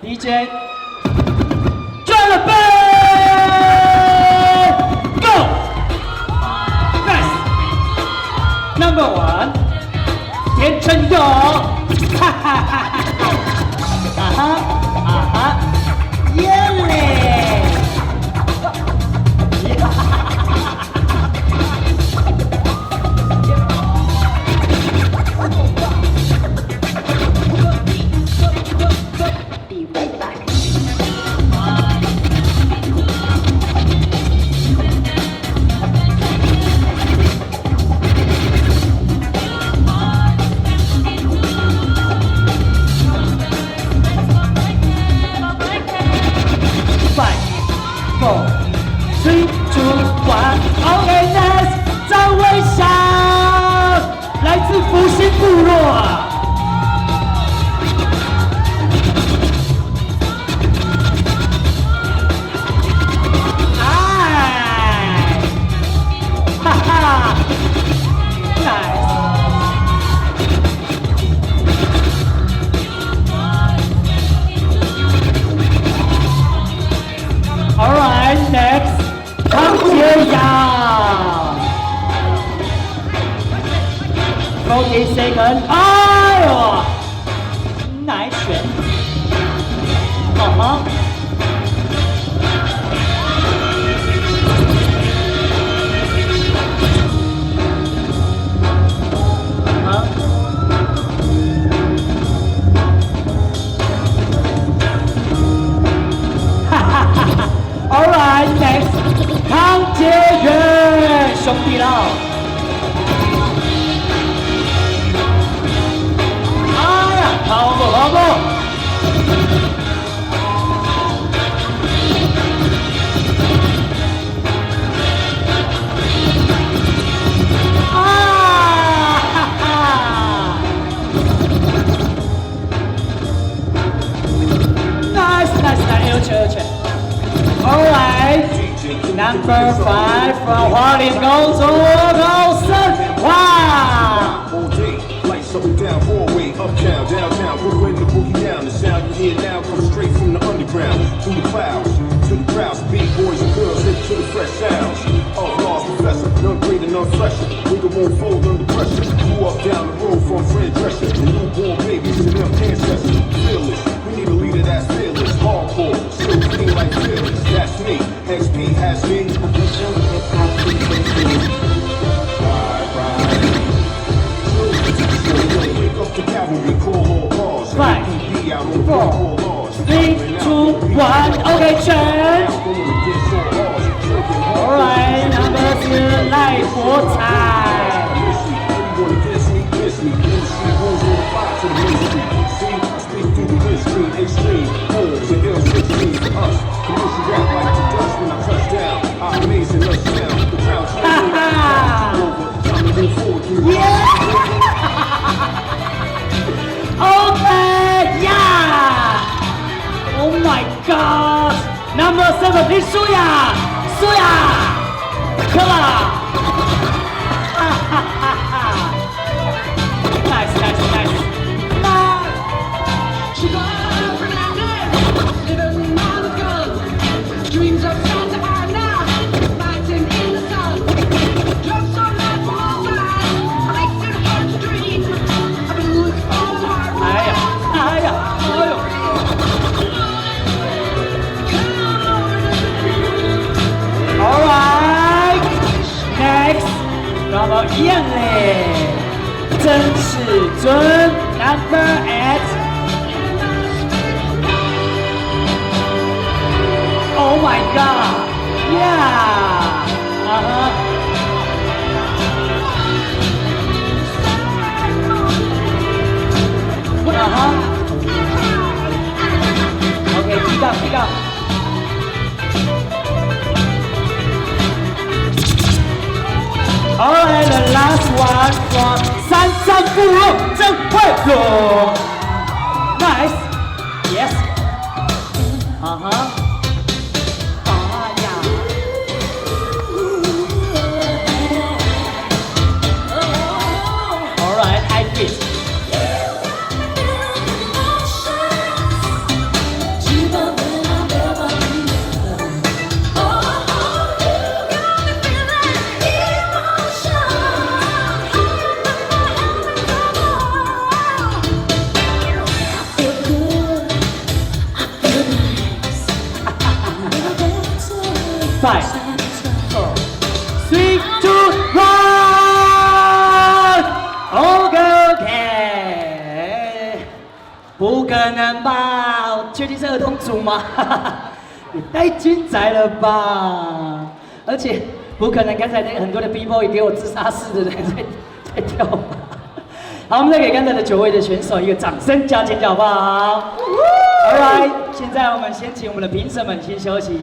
DJ转了背 ，Go nice number one 田承勇，哈哈哈哈哈，啊哈啊哈，耶嘞！复兴部落啊！哎，哈哈 ，nice。All right, next， 康杰阳。40 seconds， 哎呦，哪选？哈。All right, next， 康杰元兄弟佬。好不好不？啊哈哈 ！Nice nice， 有球。All right， number 5 from 花莲高中高升，哇！ Uptown, downtown, we're in the boogie down. The sound you hear now comes straight from the underground. Through the clouds, to the crowds, big boys and girls, hip to the fresh sounds. Of Lost Professor, none greater, none fresher. Nigga won't fold under pressure. Grew up down the road from Fred Drescher. The newborn babies to them ancestors. Fearless, we need a leader that's fearless. Hardcore, still clean like fearless. That's me, XP has me. The cavalry call all cars. 5, 4, 3, 2, 1. Okay, change. Alright, number 2, 赖国才。哈哈 ！Yeah! Okay, yeah! Oh my God! Number 7, 林舒雅，舒雅 ，Come on! 哈哈哈哈 ！Nice, nice, nice, nice! She got up and I live, living by the gun. Dreams of Santa are now, fighting in the sun. Drugs are not for all sides, makes it hard to dream. I've been looking for the heart. 哎呀，哎呀，哎呦！ All right, next， 让我一样嘞，曾世尊 number 8。Oh my God, yeah， Okay, pick up, pick up. Alright, the last one from 三三部落郑慧茹 Nice, yes. Alright, I fit. 5、4、3、2、1。OK，不可能吧？确定是儿童组吗？也太精彩了吧！而且不可能，刚才那很多的 B-boy 给我自杀式的人在跳吧。好，我们再给刚才的9位的选手一个掌声加尖叫，好不好？Alright， 现在我们先请我们的评审们先休息。